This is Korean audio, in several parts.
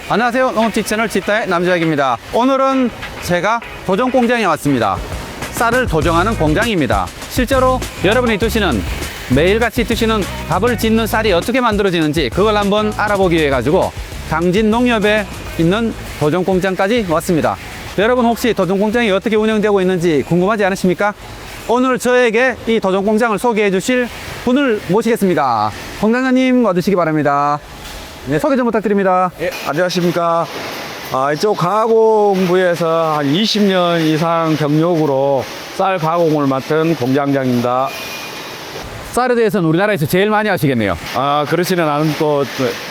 안녕하세요. 농업지 채널 지따의 남주혁입니다. 오늘은 제가 도정 공장에 왔습니다. 쌀을 도정하는 공장입니다. 실제로 여러분이 드시는 매일같이 드시는 밥을 짓는 쌀이 어떻게 만들어지는지 그걸 한번 알아보기 위해 가지고 강진농협에 있는 도정 공장까지 왔습니다. 여러분 혹시 도정 공장이 어떻게 운영되고 있는지 궁금하지 않으십니까? 오늘 저에게 이 도정 공장을 소개해 주실 분을 모시겠습니다. 공장장님 와주시기 바랍니다. 네, 소개 좀 부탁드립니다. 예, 안녕하십니까. 이쪽 가공부에서 한 20년 이상 경력으로 쌀 가공을 맡은 공장장입니다. 쌀에 대해서는 우리나라에서 제일 많이 하시겠네요. 그렇지는 않고,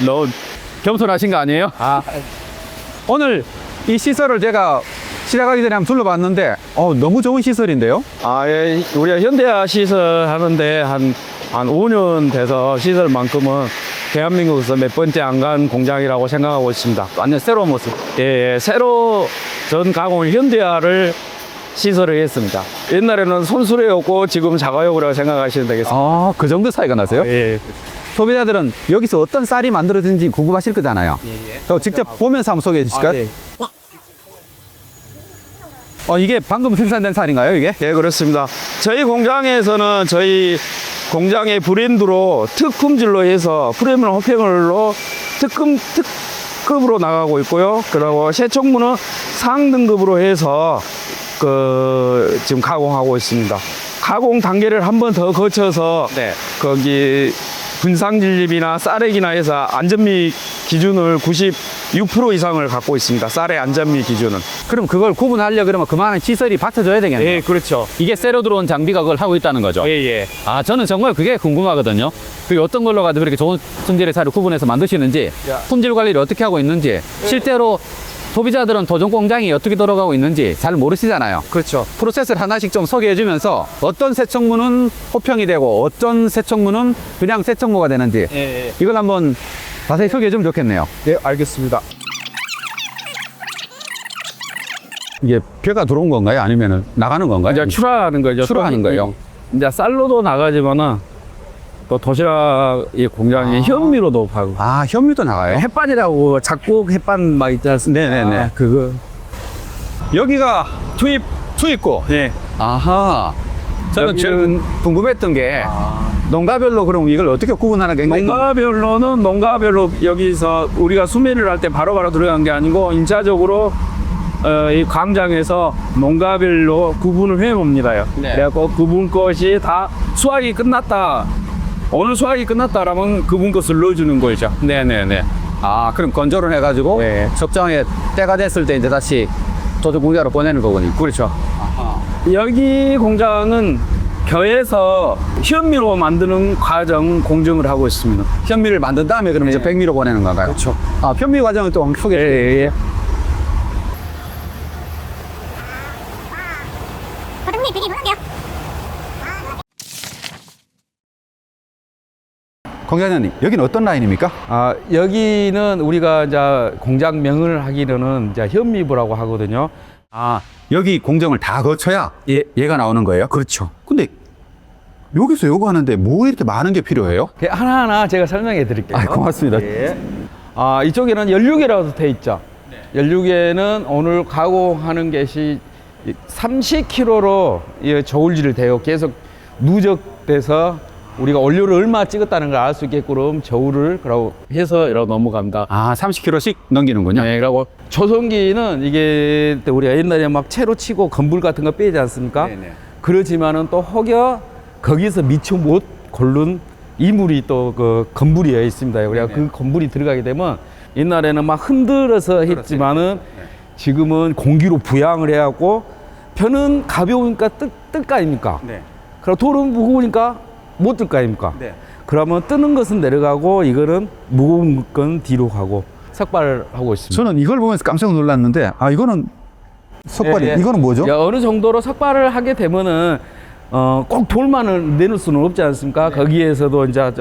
너무, 겸손하신 거 아니에요? 오늘 이 시설을 제가 시작하기 전에 한번 둘러봤는데 너무 좋은 시설인데요? 예, 우리가 현대화 시설 하는데 한 5년 돼서 시설만큼은 대한민국에서 몇 번째 안 간 공장이라고 생각하고 있습니다. 완전 새로운 모습. 예, 새로 전 가공을 현대화를 시설을 했습니다. 옛날에는 손수레였고 지금 자가용이라고 생각하시면 되겠습니다. 그 정도 차이가 나세요? 예. 소비자들은 여기서 어떤 쌀이 만들어지는지 궁금하실 거잖아요. 저 직접 보면서 한번 소개해 주실까요? 예. 이게 방금 생산된 쌀인가요, 이게? 예, 그렇습니다. 저희 공장에서는 저희 공장의 브랜드로 특품질로 해서 프리미엄 호평을로 특급으로 나가고 있고요. 그리고 세척물은 상등급으로 해서 지금 가공하고 있습니다. 가공 단계를 한 번 더 거쳐서 거기 분상진립이나 쌀액이나 해서 안전미 기준을 96% 이상을 갖고 있습니다. 쌀의 안전미 기준은. 그럼 그걸 구분하려고 그러면 그만한 시설이 받쳐줘야 되겠네요. 예, 그렇죠. 이게 새로 들어온 장비가 그걸 하고 있다는 거죠? 예. 저는 정말 그게 궁금하거든요. 그게 어떤 걸로 가지고 이렇게 좋은 품질의 쌀을 구분해서 만드시는지, 품질 관리를 어떻게 하고 있는지, 실제로 소비자들은 도정 공장이 어떻게 들어가고 있는지 잘 모르시잖아요. 그렇죠. 프로세스를 하나씩 좀 소개해 주면서 어떤 세척물은 호평이 되고 어떤 세척물은 그냥 세척무가 되는지 이걸 한번 자세히 소개해 주면 좋겠네요. 네, 알겠습니다. 이게 벼가 들어온 건가요? 아니면 나가는 건가요? 이제 출하하는 거죠. 출하하는 거예요. 이제 쌀로도 나가지만은 또 도시락 이 공장에 현미로도 파고. 현미도 나가요? 햇반이라고 작곡 햇반 막 있지 않습니까? 네네네. 그거. 여기가 투입구. 네. 아하. 저는 제일 궁금했던 게 농가별로 그럼 이걸 어떻게 구분하는 게 농가별로는 농가별로 여기서 우리가 수매를 할 때 바로바로 들어간 게 아니고 인차적으로 이 광장에서 농가별로 구분을 해봅니다요. 그래갖고 그분 것이 다 수확이 끝났다. 오늘 수확이 끝났다라면 그분 것을 넣어주는 거죠. 네네네. 그럼 건조를 해가지고 적정에 때가 됐을 때 이제 다시 도정 공장으로 보내는 거군요. 그렇죠. 여기 공장은 겨에서 현미로 만드는 과정 공정을 하고 있습니다. 현미를 만든 다음에 그러면 이제 백미로 보내는 건가요? 그렇죠. 현미 과정을 또 소개해 주세요. 예. 도정님 되게 놀랐네요. 공장장님, 여기는 어떤 라인입니까? 여기는 우리가 이제 공장명을 하기로는 이제 현미부라고 하거든요. 여기 공정을 다 거쳐야 얘가 나오는 거예요? 그렇죠. 근데 여기서 요거 하는데 뭐 이렇게 많은 게 필요해요? 하나하나 제가 설명해 드릴게요. 고맙습니다. 예. 이쪽에는 연료계라고 돼 있죠. 연료계는 오늘 가공하는 것이 30kg로 저울질을 돼요. 계속 누적돼서 우리가 원료를 얼마 찍었다는 걸 알 수 있게끔 저울을 그러고 해서 이러고 넘어갑니다. 30kg씩 넘기는군요. 네, 그리고 조선기는 이게 우리가 옛날에 막 채로 치고 건불 같은 거 빼지 않습니까? 그러지만은 또 혹여 거기서 미처 못 고른 이물이 또 그 건불이 있습니다. 우리가 그 건불이 들어가게 되면 옛날에는 막 흔들어서 했지만은 지금은 공기로 부양을 해갖고 벼는 가벼우니까 뜰 거 아닙니까? 그리고 돌은 무거우니까 못 뜰 거 아닙니까? 그러면 뜨는 것은 내려가고 이거는 무거운 건 뒤로 가고 삭발을 하고 있습니다. 저는 이걸 보면서 깜짝 놀랐는데 이거는 석발이 이거는 뭐죠? 어느 정도로 삭발을 하게 되면은 꼭 돌만을 내놓을 수는 없지 않습니까? 거기에서도 이제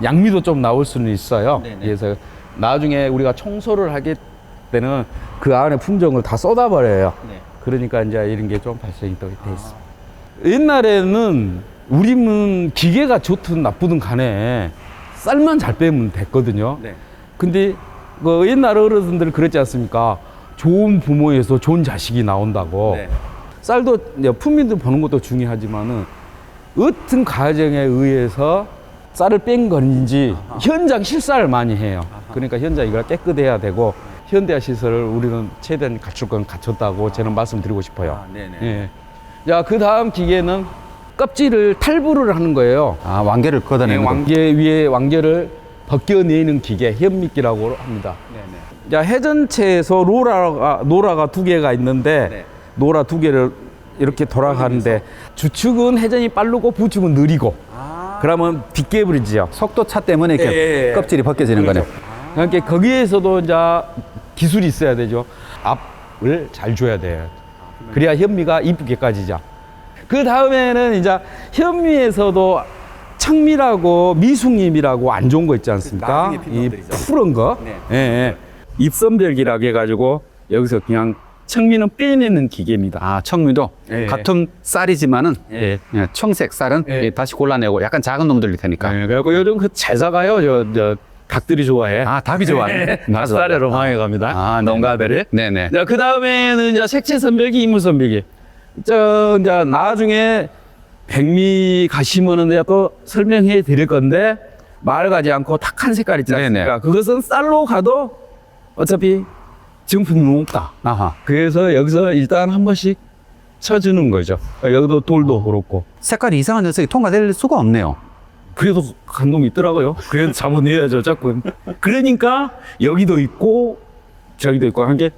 양미도 좀 나올 수는 있어요. 그래서 나중에 우리가 청소를 하게 때는 그 안에 품종을 다 쏟아버려요. 그러니까 이제 이런 게 좀 발생이 돼 있습니다. 옛날에는 우리는 기계가 좋든 나쁘든 간에 쌀만 잘 빼면 됐거든요. 근데 그 옛날 어른들 그랬지 않습니까? 좋은 부모에서 좋은 자식이 나온다고. 네. 쌀도 이제 품민들 보는 것도 중요하지만은 어떤 과정에 의해서 쌀을 뺀 건지 현장 실사를 많이 해요. 그러니까 현장 이걸 깨끗해야 되고 현대화 시설을 우리는 최대한 갖출 건 갖췄다고 저는 말씀드리고 싶어요. 네네. 예. 자, 그 다음 기계는 껍질을 탈부를 하는 거예요. 아, 왕개를 걷어내는 거. 왕개 위에 왕개를 벗겨내는 기계, 현미기라고 합니다. 네네. 자, 회전체에서 노라가 두 개가 있는데 네. 노라 두 개를 이렇게 돌아가는데 주축은 회전이 빠르고 부축은 느리고 그러면 빗개버리지요. 속도 차 때문에 이렇게 예. 껍질이 벗겨지는 거네요. 그러니까 거기에서도 이제 기술이 있어야 되죠. 앞을 잘 줘야 돼요. 그래야 현미가 이쁘게 까지죠. 그 다음에는 이제 현미에서도 청미라고 미숙잎이라고 안 좋은 거 있지 않습니까? 나중에 핀 이 놈들이죠. 푸른 거. 네. 예, 예. 입선별기라고 해가지고 여기서 그냥 청미는 빼내는 기계입니다. 아, 청미도 예. 같은 쌀이지만은 예. 예, 청색 쌀은 예. 다시 골라내고 약간 작은 놈들일 테니까. 네, 그래갖고 요즘 그 제사가요, 저 닭들이 좋아해. 아, 닭이 좋아해. 닭살에로 망해갑니다. 아, 네. 농가들이. 네네. 자, 그 다음에는 이제 색채 선별기, 이물 선별기. 이제 나중에 백미 가시면은 내가 또 설명해 드릴 건데 맑아지 않고 탁한 색깔 있지 않습니까? 네네. 그것은 쌀로 가도 어차피 증풍이 없다. 아하. 그래서 여기서 일단 한 번씩 쳐주는 거죠. 여기도 돌도 그렇고. 색깔이 이상한 녀석이 통과될 수가 없네요. 그래도 감동이 있더라고요. 그래도 잡아내야죠, 자꾸. 그러니까 여기도 있고 저기도 있고 한 게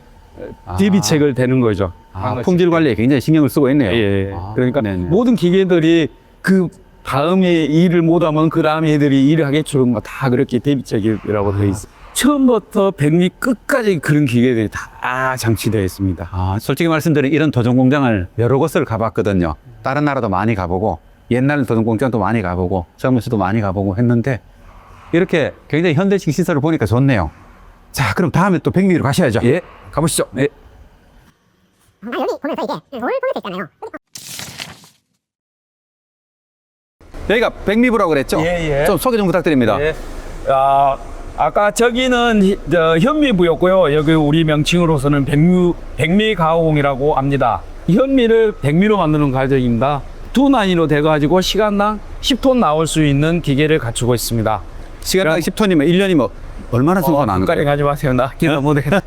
대비책을 대는 거죠. 아, 품질 관리에 굉장히 신경을 쓰고 있네요. 예. 아, 그러니까 네네. 모든 기계들이 그 다음에 일을 못하면 그 다음에 애들이 일을 하겠죠. 다 그렇게 대비책이라고 되어 있어요. 처음부터 백미 끝까지 그런 기계들이 다 장치되어 있습니다. 아, 솔직히 말씀드리면 이런 도전 공장을 여러 곳을 가봤거든요. 다른 나라도 많이 가보고 옛날 도전 공장도 많이 가보고 젊은이도 많이 가보고 했는데 이렇게 굉장히 현대식 시설을 보니까 좋네요. 자, 그럼 다음에 또 백미로 가셔야죠. 예. 가보시죠. 예. 여기 보면서 이게 돌 보면서 있잖아요. 여기가 백미부라고 그랬죠? 예, 예. 좀 소개 좀 부탁드립니다. 예. 아까 저기는 현미부였고요. 여기 우리 명칭으로서는 백미 가공이라고 합니다. 현미를 백미로 만드는 과정입니다. 두 단위로 돼가지고 시간당 10톤 나올 수 있는 기계를 갖추고 있습니다. 시간당 10톤이면 1년이면 얼마나 성과 나는 가까이 거예요? 가지 마세요. 나 기도 못하겠다.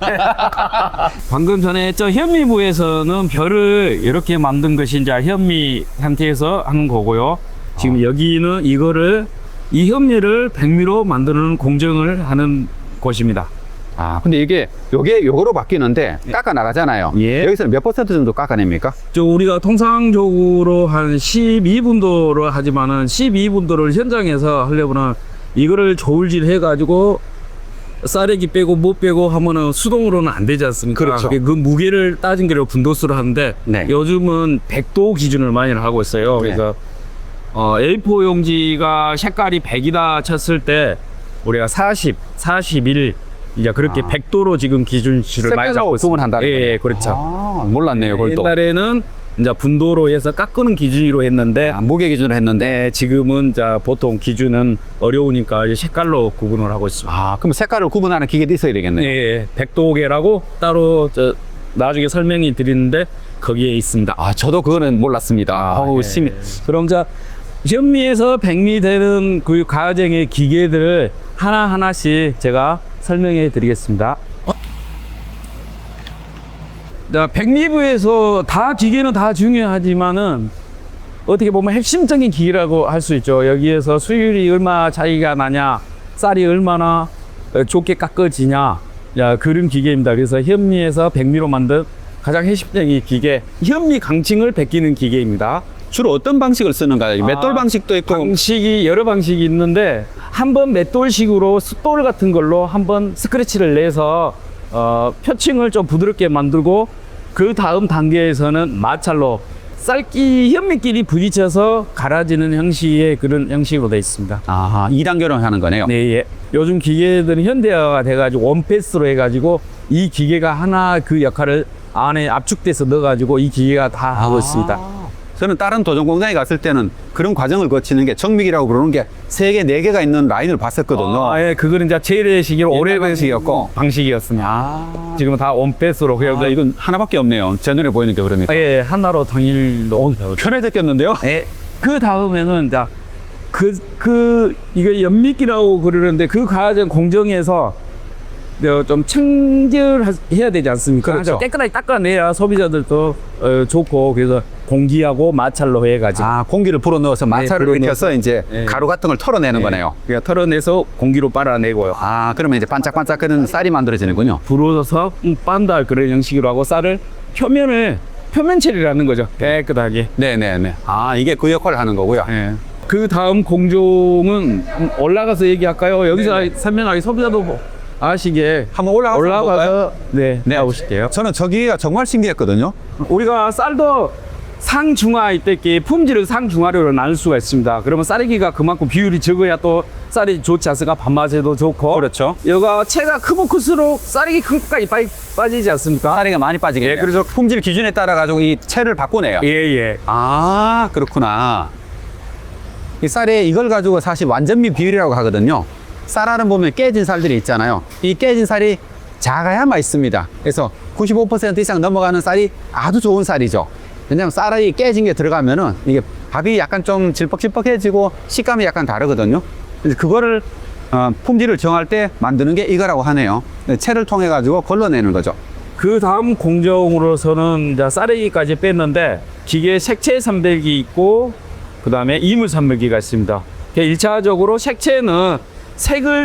방금 전에 저 현미부에서는 별을 이렇게 만든 것이 이제 현미 상태에서 하는 거고요. 지금 여기는 이 현미를 백미로 만드는 공정을 하는 곳입니다. 아, 근데 요거로 바뀌는데 깎아 나가잖아요. 예. 여기서는 몇 퍼센트 정도 깎아냅니까? 우리가 통상적으로 한 12분도를 하지만은 12분도를 현장에서 하려면은 이거를 저울질 해가지고 쌀액이 빼고 못 빼고 하면은 수동으로는 안 되지 않습니까? 그렇죠. 그 무게를 따진 게로 분도수를 하는데 네. 요즘은 100도 기준을 많이 하고 있어요. 그래서 A4 용지가 색깔이 100이다 쳤을 때 우리가 40, 41 이제 그렇게 100도로 지금 기준치를 많이 잡고 있습니다. 구분한다는 예, 거예요. 그렇죠. 아, 몰랐네요, 그걸 또. 옛날에는 이제 분도로 해서 깎는 기준으로 했는데 아, 무게 기준으로 했는데. 네, 지금은 이제 보통 기준은 어려우니까 이제 색깔로 구분을 하고 있습니다. 아, 그럼 색깔을 구분하는 기계도 있어야 되겠네요. 예, 백도계라고 따로 나중에 설명이 드리는데 거기에 있습니다. 아, 저도 그거는 몰랐습니다. 어우, 심히. 그럼 현미에서 백미 되는 그 과정의 기계들을 하나하나씩 제가 설명해 드리겠습니다. 백미부에서 기계는 다 중요하지만은 어떻게 보면 핵심적인 기계라고 할 수 있죠. 여기에서 수율이 얼마나 차이가 나냐, 쌀이 얼마나 좋게 깎아지냐, 그런 기계입니다. 그래서 현미에서 백미로 만든 가장 핵심적인 기계, 현미 강칭을 베끼는 기계입니다. 주로 어떤 방식을 쓰는가요? 맷돌 방식도 있고. 방식이 여러 방식이 있는데 한번 맷돌식으로 숫돌 같은 걸로 한번 스크래치를 내서 표층을 좀 부드럽게 만들고 그 다음 단계에서는 마찰로 현미끼리 부딪혀서 갈아지는 형식의 그런 형식으로 되어 있습니다. 아, 2단계로 하는 거네요. 네, 예. 요즘 기계들은 현대화가 돼가지고 원패스로 해가지고 이 기계가 하나 그 역할을 안에 압축돼서 넣어가지고 이 기계가 다 하고 있습니다. 저는 다른 도전 공장에 갔을 때는 그런 과정을 거치는 게 정밀이라고 부르는 게 3개, 4개가 있는 라인을 봤었거든요. 예, 그거는 이제 재래식으로 옛날 오래된 방식이었고. 방식이었습니다. 아, 지금은 다 원패스로 그냥 이건 하나밖에 없네요. 제 눈에 보이는 게 그러니까. 예, 하나로 통일로. 편해졌겠는데요? 예. 그 다음에는 이제 이거 연미기라고 그러는데 그 과정 공정에서 좀 청결해야 되지 않습니까? 그렇죠. 깨끗하게 닦아내야 소비자들도 좋고 그래서 공기하고 마찰로 해가지고 공기를 불어넣어서 마찰을 불어넣어서. 일으켜서 이제 예. 가루 같은 걸 털어내는 거네요. 그러니까 털어내서 공기로 빨아내고요. 아, 그러면 이제 반짝반짝거리는 쌀이 만들어지는군요. 불어서 빤다 그런 형식으로 하고 쌀을 표면 처리를 하는 거죠. 깨끗하게. 네네네. 아, 이게 그 역할을 하는 거고요. 예. 그 다음 공정은 올라가서 얘기할까요? 여기서 설명하기 소비자도 아시게 한번 올라가서 네, 나오실게요. 저는 저기가 정말 신기했거든요. 우리가 쌀도 상중하 이때께 품질을 상중하로 나눌 수가 있습니다. 그러면 쌀이기가 그만큼 비율이 적어야 또 쌀이 좋지 않습니까? 밥맛에도 좋고. 그렇죠. 여가 체가 크면 클수록 쌀이기 큰 것까지 빠지지 않습니까? 쌀이가 많이 빠지게. 예, 그래서 품질 기준에 따라 가지고 이 채를 바꾸네요. 예. 아, 그렇구나. 이 쌀에 이걸 가지고 사실 완전미 비율이라고 하거든요. 쌀알은 보면 깨진 쌀들이 있잖아요. 이 깨진 쌀이 작아야 맛있습니다. 그래서 95% 이상 넘어가는 쌀이 아주 좋은 쌀이죠. 왜냐하면 쌀이 깨진 게 들어가면은 이게 밥이 약간 좀 질퍽질퍽해지고 식감이 약간 다르거든요. 그래서 그거를 품질을 정할 때 만드는 게 이거라고 하네요. 채를 통해 가지고 걸러내는 거죠. 그 다음 공정으로서는 이제 쌀이기까지 뺐는데 기계 색채 선별기 있고 그 다음에 이물 선별기가 있습니다. 1차적으로 색채는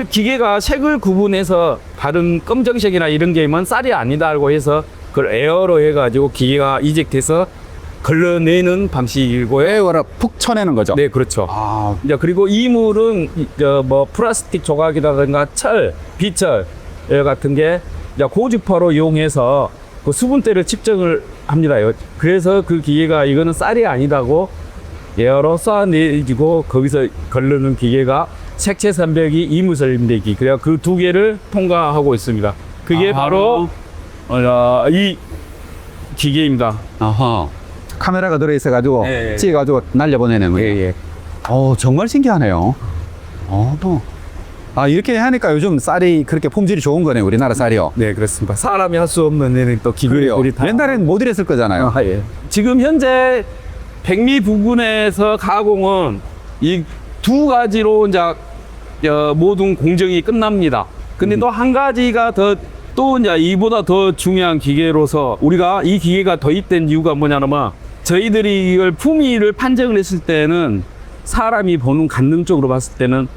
기계가 색을 구분해서 다른 검정색이나 이런 게면 쌀이 아니다고 해서 그걸 에어로 해가지고 기계가 이젝트해서 걸러내는 방식이고요. 에어로 푹 쳐내는 거죠. 네, 그렇죠. 아, 이제 그리고 이물은 플라스틱 조각이라든가 철, 비철 같은 게 이제 고주파로 이용해서 그 수분대를 측정을 합니다. 그래서 그 기계가 이거는 쌀이 아니다고 에어로 쏴내지고 거기서 걸르는 기계가 색채 선별기, 이물 선별기. 그래야 그 2개를 통과하고 있습니다. 그게 바로 이 기계입니다. 아하. 카메라가 들어있어 가지고 예. 찍어 가지고 날려보내는 거예요. 정말 신기하네요. 아, 이렇게 하니까 요즘 쌀이 그렇게 품질이 좋은 거네요. 우리나라 쌀이요. 네, 그렇습니다. 사람이 할 수 없는 일은 또 기계들이 다. 옛날엔 못 이랬을 거잖아요. 예. 지금 현재 백미 부근에서 가공은 이 2가지로 이제 모든 공정이 끝납니다. 근데 또 한 가지가 또 이제 이보다 더 중요한 기계로서 우리가 이 기계가 도입된 이유가 뭐냐면 저희들이 이걸 품위를 판정을 했을 때는 사람이 보는 관능적으로 봤을 때는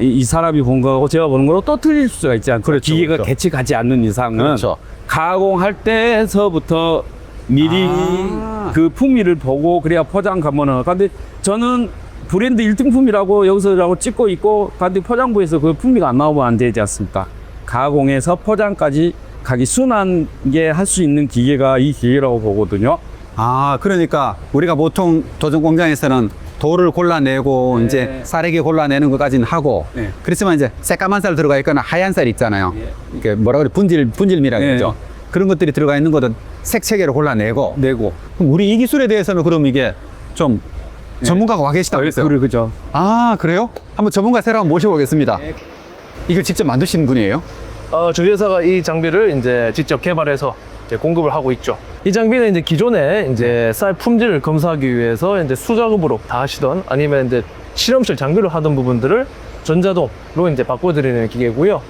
이 사람이 본 거하고 제가 보는 거로 또 틀릴 수가 있지 않죠. 그렇죠, 기계가 그렇죠. 계측하지 않는 이상은 그렇죠. 가공할 때서부터 미리 그 품위를 보고 그래야 포장 가면은. 근데 저는 브랜드 1등품이라고 여기서라고 찍고 있고 근데 포장부에서 그 품위가 안 나오면 안 되지 않습니까? 가공에서 포장까지 가기 순하게 할 수 있는 기계가 이 기계라고 보거든요. 아, 그러니까 우리가 보통 도전 공장에서는 돌을 골라내고 네. 이제 쌀에게 골라내는 것까지는 하고 네. 그렇지만 이제 새까만 쌀 들어가 있거나 하얀 쌀 있잖아요. 이게 뭐라 그래 분질미라 네. 그러죠. 그런 것들이 들어가 있는 것은 색채계로 골라내고 그럼 우리 이 기술에 대해서는 그럼 이게 좀 전문가가 와 계시다고 했어요. 그죠. 아, 그래요? 한번 전문가 새로 한번 모셔보겠습니다. 이걸 직접 만드시는 분이에요? 저희 회사가 이 장비를 이제 직접 개발해서 이제 공급을 하고 있죠. 이 장비는 이제 기존에 이제 쌀 품질을 검사하기 위해서 이제 수작업으로 다 하시던 아니면 이제 실험실 장비로 하던 부분들을 전자동으로 이제 바꿔드리는 기계고요.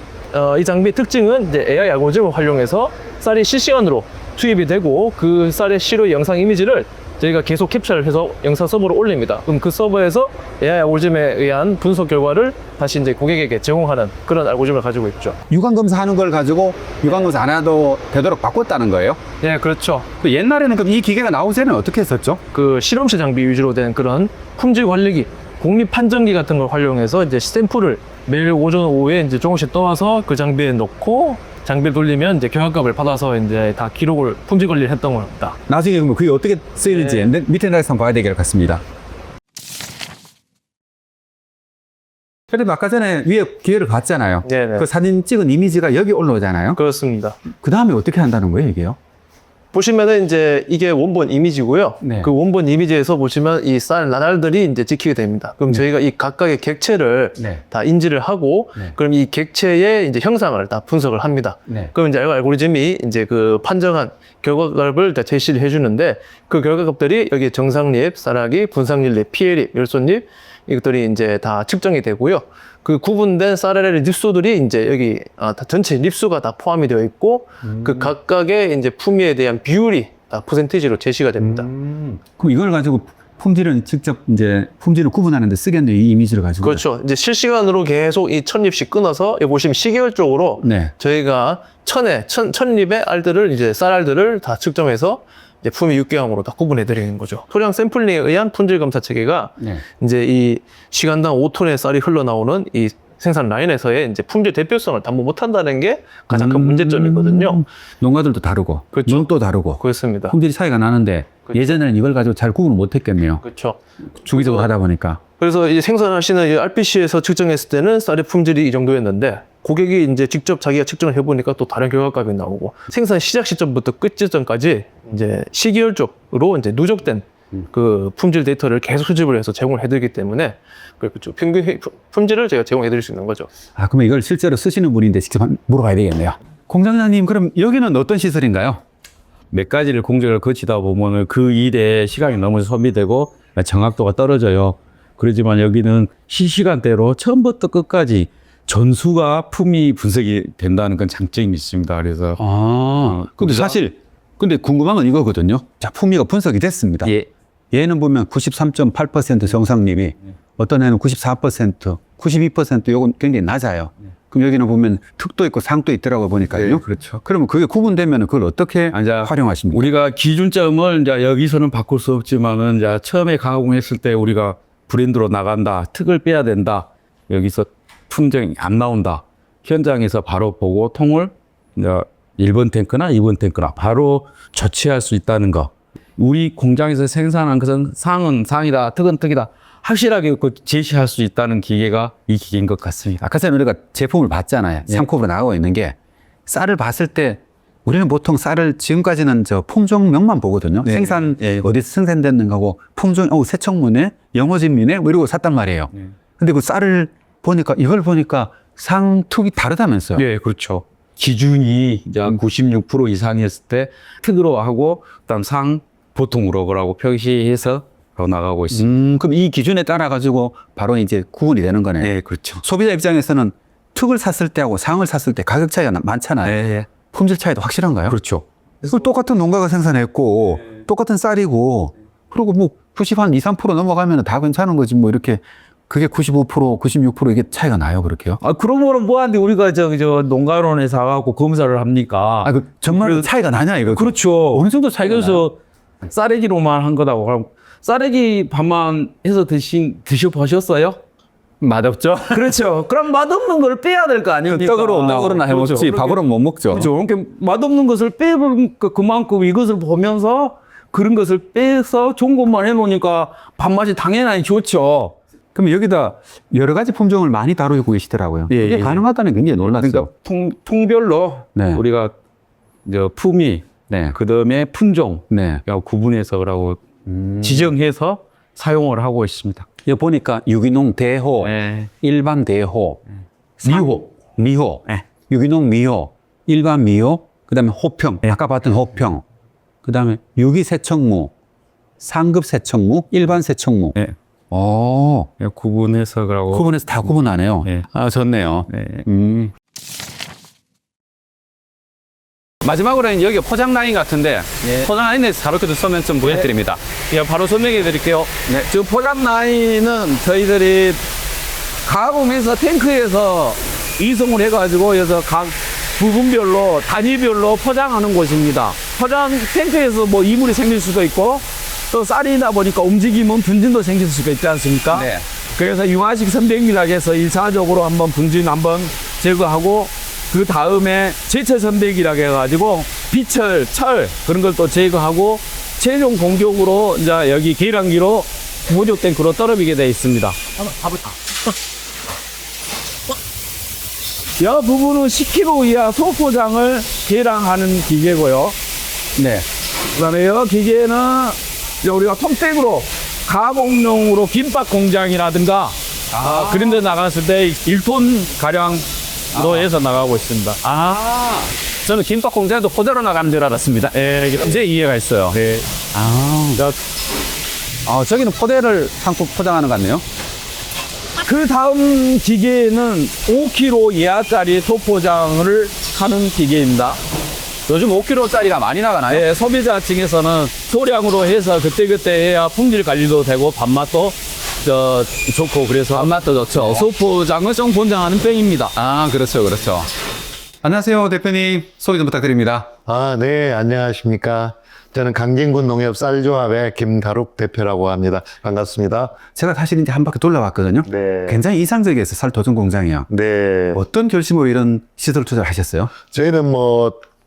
이 장비의 특징은 이제 AI 알고리즘을 활용해서 쌀이 실시간으로 투입이 되고 그 쌀의 시료 영상 이미지를 저희가 계속 캡처를 해서 영상 서버로 올립니다. 그럼 그 서버에서 AI 알고리즘에 의한 분석 결과를 다시 이제 고객에게 제공하는 그런 알고리즘을 가지고 있죠. 유관 검사하는 걸 가지고 유관 검사 안 해도 되도록 바꿨다는 거예요? 예, 그렇죠. 그 옛날에는 그럼 이 기계가 나오기 전에는 어떻게 했었죠? 그 실험실 장비 위주로 된 그런 품질 관리기, 공립 판정기 같은 걸 활용해서 이제 샘플을 매일 오전 오후에 이제 조금씩 떠와서 그 장비에 넣고 장비를 돌리면 이제 경합값을 받아서 이제 다 기록을 품질 관리를 했던 겁니다. 나중에 그러면 그게 어떻게 쓰이는지 밑에 나가서 한번 봐야 될 것 같습니다. 그래도 아까 전에 위에 기회를 봤잖아요. 네네. 그 사진 찍은 이미지가 여기 올라오잖아요. 그렇습니다. 그 다음에 어떻게 한다는 거예요, 이게요? 보시면은 이제 이게 원본 이미지고요. 네. 그 원본 이미지에서 보시면 이 쌀 나날들이 이제 찍히게 됩니다. 그럼 저희가 이 각각의 객체를 네. 다 인지를 하고, 네. 그럼 이 객체의 이제 형상을 다 분석을 합니다. 네. 그럼 이제 알고리즘이 이제 그 판정한 결과값을 다 제시를 해주는데, 그 결과값들이 여기 정상립, 쌀아기, 분상립, 피해립, 열손립 이것들이 이제 다 측정이 되고요. 그 구분된 쌀알의 립소들이 이제 여기 다 전체 립수가 다 포함이 되어 있고, 그 각각의 이제 품위에 대한 비율이 다 퍼센티지로 제시가 됩니다. 그럼 이걸 가지고 품질은 직접 이제 품질을 구분하는데 쓰겠네요. 이 이미지를 가지고. 그렇죠. 이제 실시간으로 계속 이 1000립씩 끊어서 여기 보시면 시계열적으로 네. 저희가 1000립의 알들을 이제 쌀알들을 다 측정해서 이제 품위 6개항으로 다 구분해 드리는 거죠. 소량 샘플링에 의한 품질 검사 체계가 네. 이제 이 시간당 5톤의 쌀이 흘러나오는 이 생산 라인에서의 이제 품질 대표성을 담보 못한다는 게 가장 큰 문제점이거든요. 농가들도 다르고, 그렇죠. 농도 다르고, 그렇습니다. 품질이 차이가 나는데 그렇죠. 예전에는 이걸 가지고 잘 구분을 못했겠네요. 그렇죠. 주기적으로 하다 보니까. 그래서 이제 생산하시는 이 RPC에서 측정했을 때는 쌀의 품질이 이 정도였는데, 고객이 이제 직접 자기가 측정을 해보니까 또 다른 결과값이 나오고, 생산 시작 시점부터 끝 지점까지 이제 시기열적으로 이제 누적된 그 품질 데이터를 계속 수집을 해서 제공을 해드리기 때문에 그렇죠. 평균 품질을 제가 제공해드릴 수 있는 거죠. 아, 그러면 이걸 실제로 쓰시는 분인데 직접 물어봐야 되겠네요. 공장장님, 그럼 여기는 어떤 시설인가요? 몇 가지를 공정을 거치다 보면은 그 일에 시간이 너무 소비되고 정확도가 떨어져요. 그렇지만 여기는 실시간대로 처음부터 끝까지 전수가 품위 분석이 된다는 건 장점이 있습니다. 그래서 근데 사실, 근데 궁금한 건 이거거든요. 자, 품위가 분석이 됐습니다. 예. 얘는 보면 93.8% 정상립이, 어떤 애는 94%, 92% 요건 굉장히 낮아요. 그럼 여기는 보면 특도 있고 상도 있더라고 보니까요. 네, 그렇죠. 그러면 그게 구분되면 그걸 어떻게 활용하십니까? 우리가 기준점을 이제 여기서는 바꿀 수 없지만은 이제 처음에 가공했을 때 우리가 브랜드로 나간다, 특을 빼야 된다, 여기서 품종이 안 나온다, 현장에서 바로 보고 통을 이제 1번 탱크나 2번 탱크나 바로 조치할 수 있다는 거. 우리 공장에서 생산한 것은 상은 상이다, 특은 특이다, 확실하게 그 제시할 수 있다는 기계가 이 기계인 것 같습니다. 아까 전에 우리가 제품을 봤잖아요. 상품으로 나가고 있는 게, 쌀을 봤을 때 우리는 보통 쌀을 지금까지는 저 품종명만 보거든요. 네. 생산 어디서 생산됐는가고 품종 세척문에 영어진민에 뭐 이러고 샀단 말이에요. 근데 그 쌀을 보니까, 이걸 보니까 상툭이 다르다면서요. 네, 그렇죠. 기준이 이제 96% 이상이었을 때 특으로 하고, 그다음 상 보통으로 그러고 표시해서 나가고 있습니다. 그럼 이 기준에 따라 가지고 바로 이제 구분이 되는 거네요. 네, 그렇죠. 소비자 입장에서는 특을 샀을 때하고 상을 샀을 때 가격 차이가 많잖아요. 네, 품질 차이도 확실한가요? 그렇죠. 그걸 똑같은 농가가 생산했고, 똑같은 쌀이고, 그리고 뭐 90, 한 2, 3% 넘어가면 다 괜찮은 거지, 뭐 이렇게. 그게 95%, 96% 이게 차이가 나요, 그렇게요? 아, 그런 거는 뭐한데 우리가 저 농가론에 사갖고 검사를 합니까? 아, 그 정말 그래서- 차이가 나냐, 이거? 그렇죠. 어느 정도 차이가 나요? 그래서 쌀액기로만 한 거다고. 그럼 쌀액기 반만 해서 드셔보셨어요? 맛없죠? 그렇죠. 그럼 맛없는 걸 빼야 될 거 아닙니까? 떡으로나 해먹지, 그렇죠. 밥으로는 못 먹죠. 그렇죠. 이렇게 맛없는 것을 빼면 그만큼 이것을 보면서 그런 것을 빼서 좋은 것만 해놓으니까 밥맛이 당연히 좋죠. 그럼 여기다 여러 가지 품종을 많이 다루고 계시더라고요. 예, 이게 예. 가능하다는 게 굉장히 놀랐어요. 그러니까 통별로 네. 우리가 이제 품위, 네. 그다음에 품종 네. 구분해서 그러고 지정해서 사용을 하고 있습니다. 여기 보니까 유기농 대호, 네. 일반 대호, 미호, 네. 유기농 미호, 일반 미호, 그 다음에 호평, 아까 봤던 호평, 그 다음에 유기세척무, 상급 세척무, 일반 세척무. 네. 오, 구분해서 그러고 구분해서 다 구분하네요. 네. 아, 좋네요. 네. 마지막으로는 여기 포장 라인 같은데, 포장 라인에서 자료도 서면 좀 보여드립니다. 예, 바로 설명해 드릴게요. 네. 저 포장 라인은 저희들이 가공해서 탱크에서 이송을 해가지고 여기서 각 부분별로 단위별로 포장하는 곳입니다. 포장 탱크에서 뭐 이물이 생길 수도 있고 또 쌀이다 보니까 움직이면 분진도 생길 수가 있지 않습니까? 네. 그래서 융화식 선배기라고 해서 1차적으로 한번 분진 한번 제거하고 그 다음에 제철 선배기라고 해가지고 비철, 철 그런 걸 또 제거하고 최종 공격으로 이제 여기 계량기로 보조 탱크로 떨어지게 되어 있습니다. 이 부분은 10kg 이하 소포장을 계량하는 기계고요. 네. 그다음에 이 기계는 이제 우리가 통째로 가공용으로 김밥 공장이라든가 그런 데 나갔을 때 1톤 가량으로 해서 나가고 있습니다. 저는 김밥 공장에도 포대로 나가는 줄 알았습니다. 예, 이제 이해가 있어요. 네. 저기는 포대를 한국 포장하는 것 같네요. 그 다음 기계는 5kg 이하짜리 소포장을 하는 기계입니다. 요즘 5kg짜리가 많이 나가나요? 예, 소비자층에서는 소량으로 해서 그때그때 해야 품질 관리도 되고 밥맛도 좋고 그래서 밥맛도 좋죠. 소포장을 좀 권장하는 편입니다. 그렇죠, 그렇죠. 안녕하세요, 대표님. 소개 좀 부탁드립니다. 네, 안녕하십니까. 저는 강진군 농협 쌀조합의 김다룩 대표라고 합니다. 반갑습니다. 제가 사실 이제 한 바퀴 돌려봤거든요. 네. 굉장히 이상적이었어요. 쌀 도전 공장이요. 네. 어떤 결심으로 이런 시설 투자를 하셨어요? 저희는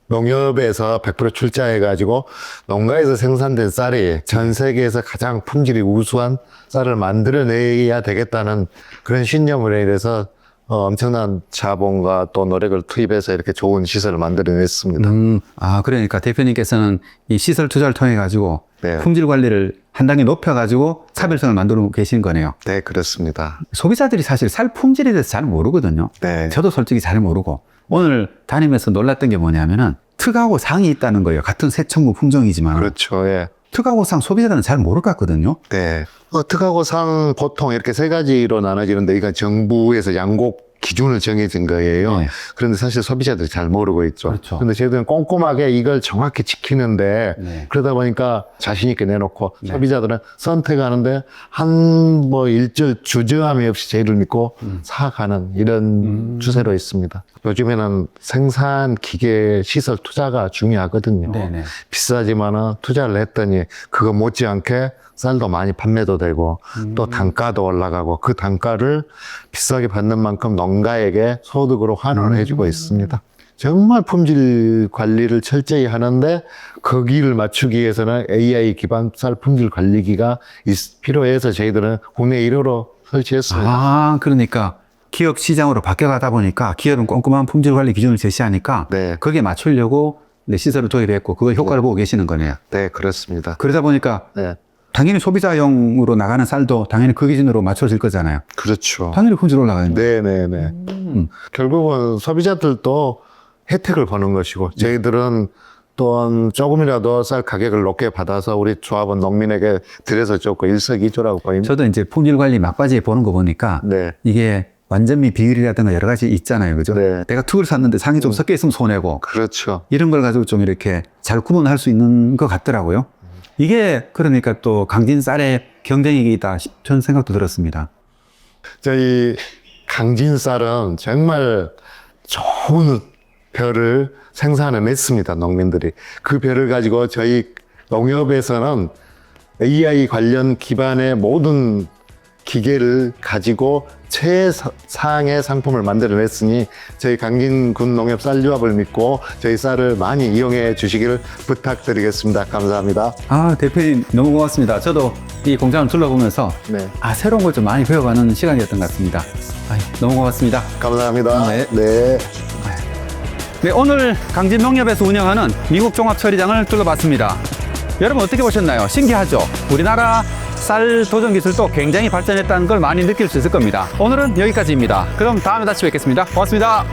농협에서 100% 출자해가지고 농가에서 생산된 쌀이 전 세계에서 가장 품질이 우수한 쌀을 만들어내야 되겠다는 그런 신념으로 인해서 엄청난 자본과 또 노력을 투입해서 이렇게 좋은 시설을 만들어냈습니다. 그러니까 대표님께서는 이 시설 투자를 통해 가지고 네. 품질 관리를 한 단계 높여 가지고 차별성을 만들어 계신 거네요. 네, 그렇습니다. 소비자들이 사실 쌀 품질에 대해서 잘 모르거든요. 네. 저도 솔직히 잘 모르고 오늘 다니면서 놀랐던 게 뭐냐면은 특하고 상이 있다는 거예요. 같은 세척물 품종이지만 그렇죠. 예. 특하고 상 소비자들은 잘 모를 것 같거든요. 네. 특하고 상 보통 이렇게 세 가지로 나눠지는데 이건 정부에서 양곡 기준을 정해진 거예요. 네. 그런데 사실 소비자들이 잘 모르고 있죠. 그렇죠. 그런데 저희들은 꼼꼼하게 이걸 정확히 지키는데 네. 그러다 보니까 자신 있게 내놓고 네. 소비자들은 선택하는데 일절 주저함이 없이 저희를 믿고 사가는 이런 추세로 있습니다. 요즘에는 생산 기계 시설 투자가 중요하거든요. 네네. 비싸지만은 투자를 했더니 그거 못지않게 쌀도 많이 판매도 되고 또 단가도 올라가고 그 단가를 비싸게 받는 만큼 농가에게 소득으로 환원을 해주고 있습니다. 정말 품질 관리를 철저히 하는데 거기를 맞추기 위해서는 AI 기반 쌀 품질 관리기가 필요해서 저희들은 국내 1호로 설치했습니다. 그러니까 기업 시장으로 바뀌어가다 보니까 기업은 꼼꼼한 품질 관리 기준을 제시하니까 네. 거기에 맞추려고 시설을 도입했고 그거 효과를 보고 계시는 거네요. 네, 그렇습니다. 그러다 보니까 네, 당연히 소비자용으로 나가는 쌀도 당연히 그 기준으로 맞춰질 거잖아요. 그렇죠. 당연히 품질 올라가요. 네네네. 결국은 소비자들도 혜택을 보는 것이고 저희들은 또한 조금이라도 쌀 가격을 높게 받아서 우리 조합원 농민에게 드려서 좋고 일석이조라고 보입니다. 저도 이제 품질 관리 막바지에 보는 거 보니까 네. 이게 완전미 비율이라든가 여러 가지 있잖아요. 그죠? 네. 내가 툭을 샀는데 상이 좀 섞여 있으면 손해고 그렇죠. 이런 걸 가지고 좀 이렇게 잘 구분할 수 있는 것 같더라고요. 이게 그러니까 또 강진 쌀의 경쟁이다 싶은 생각도 들었습니다. 저희 강진 쌀은 정말 좋은 벼를 생산해냈습니다. 농민들이. 그 벼를 가지고 저희 농협에서는 AI 관련 기반의 모든 기계를 가지고 최상의 상품을 만들어냈으니 저희 강진군 농협 쌀조합을 믿고 저희 쌀을 많이 이용해 주시기를 부탁드리겠습니다. 감사합니다. 대표님 너무 고맙습니다. 저도 이 공장을 둘러보면서 네. 새로운 걸 좀 많이 배워가는 시간이었던 것 같습니다. 너무 고맙습니다. 감사합니다. 네. 네. 네, 오늘 강진농협에서 운영하는 미국 종합처리장을 둘러봤습니다. 여러분 어떻게 보셨나요? 신기하죠? 우리나라 쌀 도전 기술도 굉장히 발전했다는 걸 많이 느낄 수 있을 겁니다. 오늘은 여기까지입니다. 그럼 다음에 다시 뵙겠습니다. 고맙습니다.